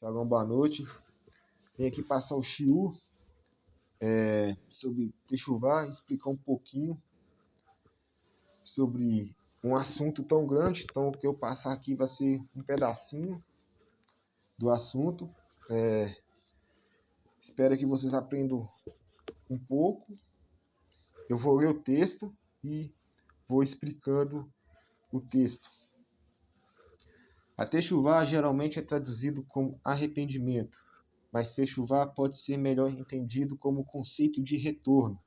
Shalom, boa noite. Vim aqui passar o shiur sobre Techuvá, explicar um pouquinho sobre um assunto tão grande. Então, o que eu passar aqui vai ser um pedacinho do assunto. Espero que vocês aprendam um pouco. Eu vou ler o texto e vou explicando o texto. A Techuvá geralmente é traduzido como arrependimento, mas Techuvá pode ser melhor entendido como conceito de retorno.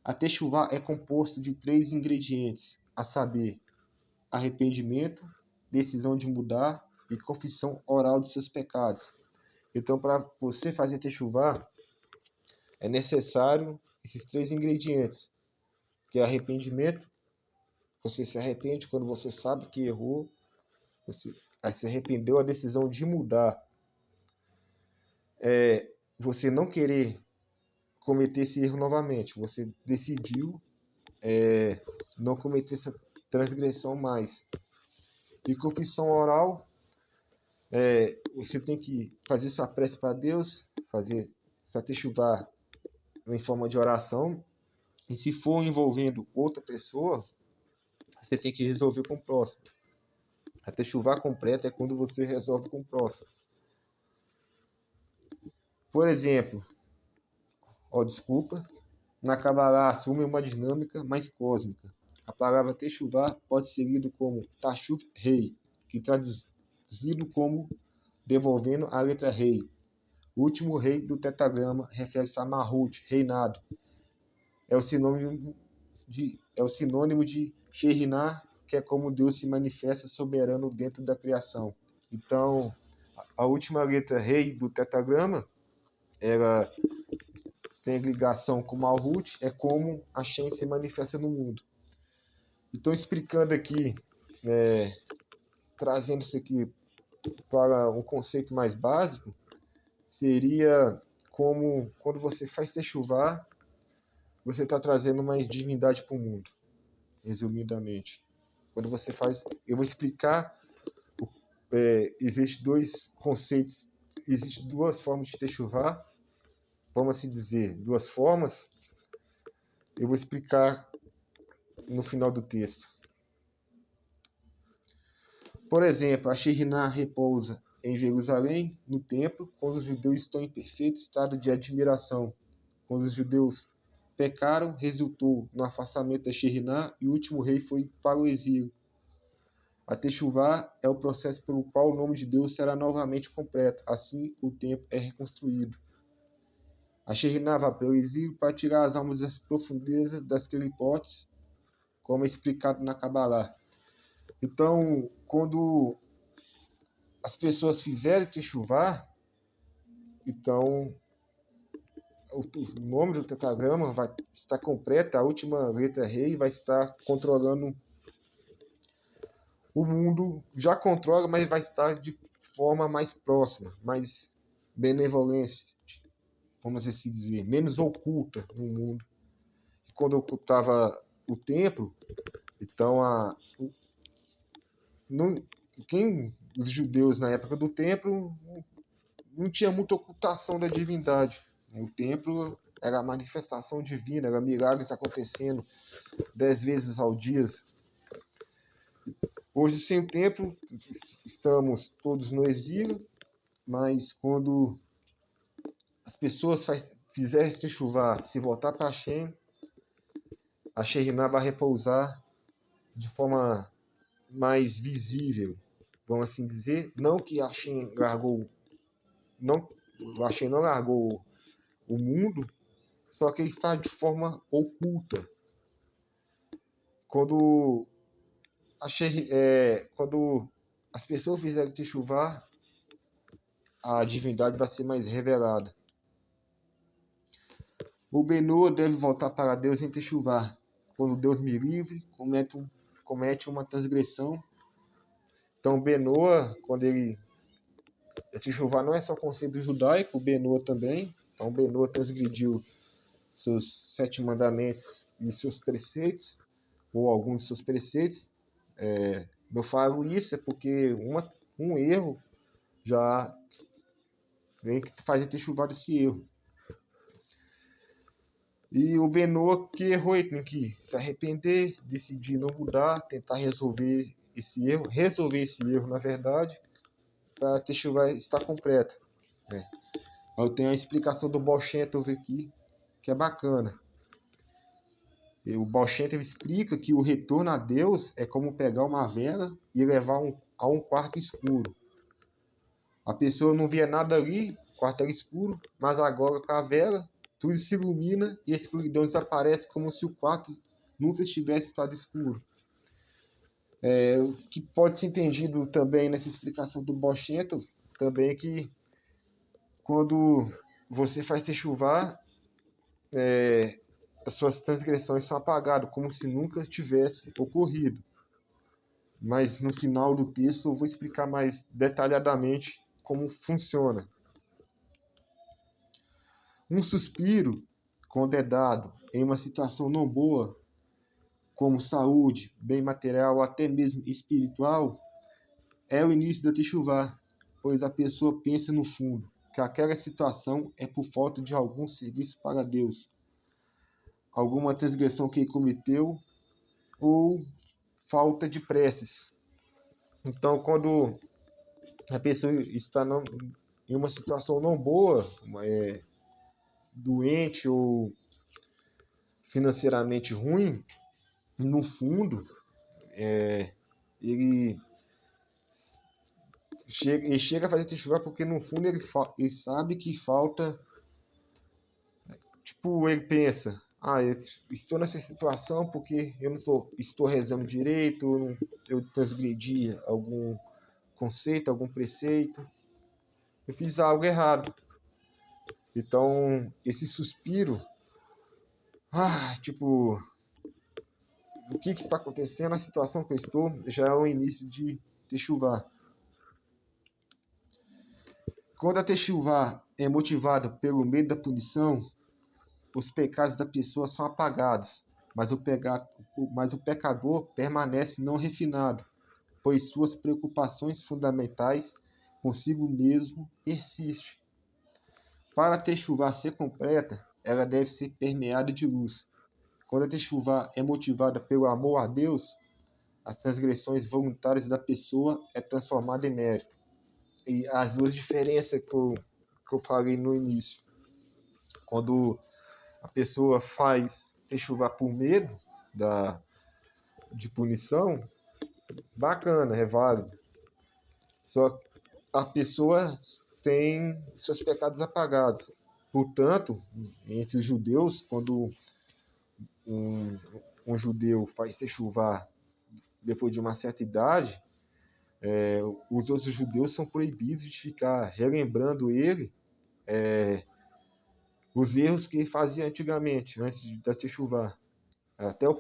A Techuvá é composto de 3 ingredientes, a saber, arrependimento, decisão de mudar e confissão oral de seus pecados. Então, para você fazer Techuvá, é necessário esses 3 ingredientes, que é arrependimento. Você se arrepende quando você sabe que errou, você se arrependeu, a decisão de mudar. Você não querer cometer esse erro novamente. Você decidiu não cometer essa transgressão mais. E confissão oral, você tem que fazer sua prece para Deus, fazer sua techuvá em forma de oração. E se for envolvendo outra pessoa, você tem que resolver com o próximo. A techuvá completa é quando você resolve com o próximo. Por exemplo, na Kabbalah assume uma dinâmica mais cósmica. A palavra Techuvá pode ser lido como Tashuv Rei, que traduzido como devolvendo a letra Rei. O último rei do tetragrama refere-se a Mahut, reinado. É o sinônimo de Shekhinah, que é como Deus se manifesta soberano dentro da criação. Então, a última letra Rei do tetragrama, ela tem ligação com Malhut, é como Hashem se manifesta no mundo. Então, explicando aqui, trazendo isso aqui para um conceito mais básico, seria como quando você faz Techuvá, você está trazendo mais divindade para o mundo, resumidamente. Quando você faz, eu vou explicar, existem 2 conceitos, existem 2 formas de Techuvá, vamos assim dizer, 2 formas. Eu vou explicar no final do texto. Por exemplo, a Shekhinah repousa em Jerusalém, no templo, quando os judeus estão em perfeito estado de admiração. Quando os judeus pecaram, resultou no afastamento da Shekhinah e o último rei foi para o exílio. A Techuvá é o processo pelo qual o nome de Deus será novamente completo. Assim, o templo é reconstruído. A Shekhinah vai para o exílio para tirar as almas das profundezas das clipotes, como é explicado na Kabbalah. Então, quando as pessoas fizerem Techuvá, então o nome do tetragrama vai estar completo, a última letra Rei vai estar controlando o mundo, já controla, mas vai estar de forma mais próxima, mais benevolente, vamos assim dizer, menos oculta no mundo. E quando ocultava o templo, então os judeus na época do templo não tinha muita ocultação da divindade. O templo era a manifestação divina, era milagres acontecendo 10 vezes ao dia. Hoje, sem o templo, estamos todos no exílio, mas quando as pessoas fizerem Techuvá, se voltar para Hashem, a Shekhinah vai repousar de forma mais visível, vamos assim dizer. Não que Hashem Hashem não largou o mundo, só que ele está de forma oculta. Quando as pessoas fizerem Techuvá, a divindade vai ser mais revelada. O Benoa deve voltar para Deus em Techuvá. Quando Deus me livre, comete uma transgressão. Então, Benoa, quando ele... Techuvá não é só conceito judaico, o Benoa também. Então, Benoa transgrediu seus 7 mandamentos e seus preceitos, ou alguns de seus preceitos. Eu falo isso porque um erro já vem fazer techuvá desse erro. E o Benoa que errou, ele tem que se arrepender, decidir não mudar, tentar resolver esse erro, na verdade, para a techuvá estar completa. Eu tenho a explicação do Baal Shem Tov aqui, que é bacana. O Baal Shem Tov explica que o retorno a Deus é como pegar uma vela e levar a um quarto escuro. A pessoa não via nada ali, o quarto era escuro, mas agora com a vela, tudo se ilumina e a escuridão desaparece como se o quarto nunca estivesse estado escuro. O que pode ser entendido também nessa explicação do Baal Shem Tov, também é que quando você faz techuvá, as suas transgressões são apagadas, como se nunca tivesse ocorrido. Mas no final do texto eu vou explicar mais detalhadamente como funciona. Um suspiro, quando é dado em uma situação não boa, como saúde, bem material ou até mesmo espiritual, é o início da techuvá, pois a pessoa pensa no fundo que aquela situação é por falta de algum serviço para Deus, alguma transgressão que ele cometeu ou falta de preces. Então, quando a pessoa está em uma situação não boa, doente ou financeiramente ruim, no fundo, ele chega a fazer techuvá porque no fundo ele sabe que falta, tipo, ele pensa, eu estou nessa situação porque eu não estou rezando direito, eu transgredi algum conceito, algum preceito, eu fiz algo errado. Então, esse suspiro, tipo, o que está acontecendo, a situação que eu estou, já é o início de techuvá. Quando a techuvá é motivada pelo medo da punição, os pecados da pessoa são apagados, mas o pecador permanece não refinado, pois suas preocupações fundamentais consigo mesmo persistem. Para a techuvá ser completa, ela deve ser permeada de luz. Quando a techuvá é motivada pelo amor a Deus, as transgressões voluntárias da pessoa é transformada em mérito. E as duas diferenças que eu falei no início. Quando a pessoa faz techuvá por medo de punição, bacana, é válido. Só que a pessoa tem seus pecados apagados. Portanto, entre os judeus, quando um judeu faz techuvá depois de uma certa idade, os outros judeus são proibidos de ficar relembrando ele os erros que ele fazia antigamente, antes da techuvá. Até a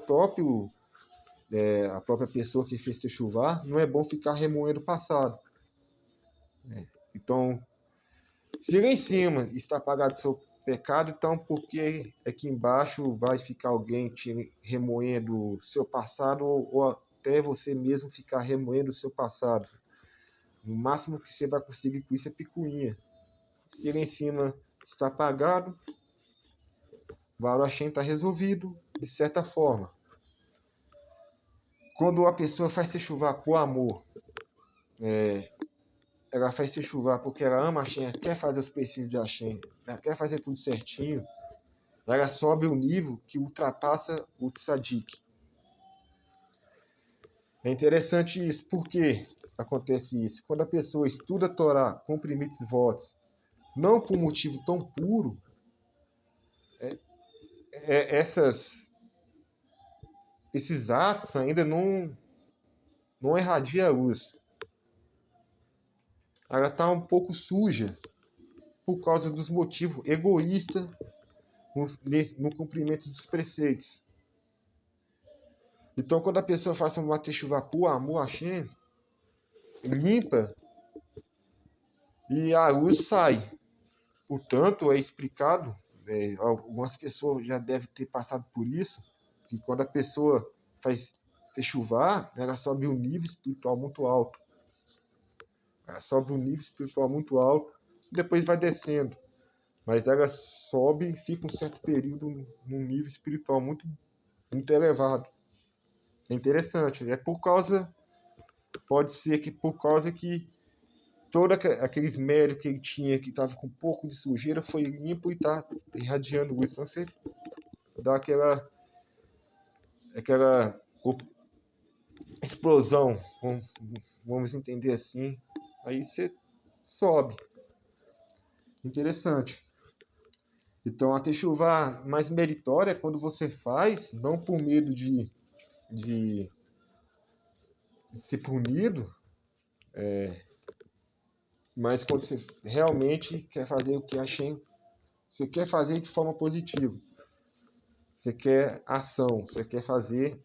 própria pessoa que fez techuvá, não é bom ficar remoendo o passado. Então, se lá em cima está apagado o seu pecado, então por que aqui embaixo vai ficar alguém te remoendo o seu passado ou até você mesmo ficar remoendo o seu passado? O máximo que você vai conseguir com isso é picuinha. Se lá em cima está apagado, o Baruch Hashem está resolvido, de certa forma. Quando a pessoa faz techuvá por amor, ela faz techuvá porque ela ama Hashem, quer fazer os preceitos de Hashem, ela quer fazer tudo certinho, ela sobe um nível que ultrapassa o tzadik. É interessante isso. Por que acontece isso? Quando a pessoa estuda a Torá, cumpre mitzvot votos, não por motivo tão puro, esses atos ainda não irradiam a luz. Ela está um pouco suja por causa dos motivos egoístas no cumprimento dos preceitos. Então, quando a pessoa faz uma techuvá por amor a Hashem, limpa e a luz sai. Portanto, é explicado, algumas pessoas já devem ter passado por isso, que quando a pessoa faz techuvá, ela sobe um nível espiritual muito alto. ela sobe um nível espiritual muito alto, depois vai descendo. Mas ela sobe e fica um certo período num nível espiritual muito elevado. É interessante. É por causa, pode ser que por causa que todos aqueles méritos que ele tinha, que estava com um pouco de sujeira, foi limpo e está irradiando luz. Então você dá aquela explosão, vamos entender assim. Aí você sobe. Interessante. Então a techuvá mais meritória é quando você faz, não por medo de ser punido, mas quando você realmente quer fazer o que Hashem, você quer fazer de forma positiva. Você quer ação, você quer fazer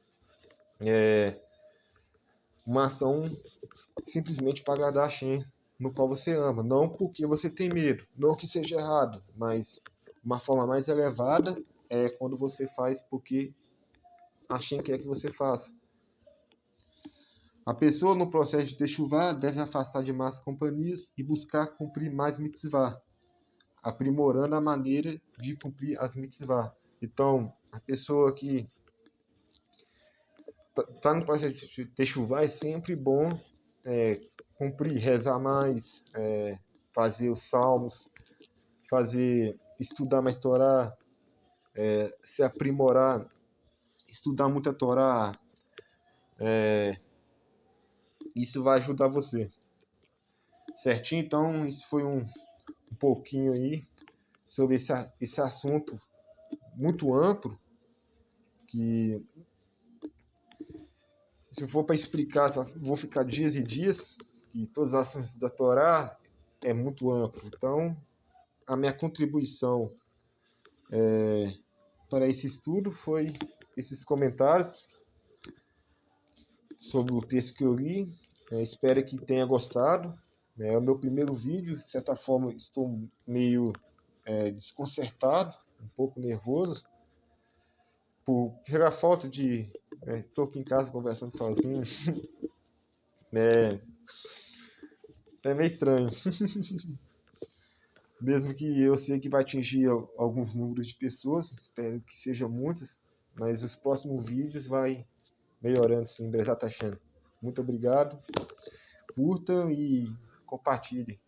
uma ação simplesmente para agradar Hashem, no qual você ama. Não porque você tem medo, não que seja errado, mas uma forma mais elevada é quando você faz porque Hashem quer que você faça. A pessoa no processo de techuvá deve afastar de más companhias e buscar cumprir mais mitzvah, aprimorando a maneira de cumprir as mitzvah. Então, a pessoa que está no processo de techuvá é sempre bom cumprir, rezar mais, fazer os salmos, estudar mais Torá, se aprimorar, estudar muita Torá, isso vai ajudar você. Certinho? Então, isso foi um pouquinho aí sobre esse assunto muito amplo, que se eu for para explicar, vou ficar dias e dias, que todas as ações da Torá é muito amplo. Então, a minha contribuição para esse estudo foi esses comentários sobre o texto que eu li. Espero que tenha gostado. É o meu primeiro vídeo, de certa forma estou meio desconcertado, um pouco nervoso, pela falta de... Estou aqui em casa conversando sozinho. É meio estranho. Mesmo que eu sei que vai atingir alguns números de pessoas, espero que sejam muitas, mas os próximos vídeos vai melhorando sim, Bezat Hashem. Muito obrigado, curtam e compartilhem.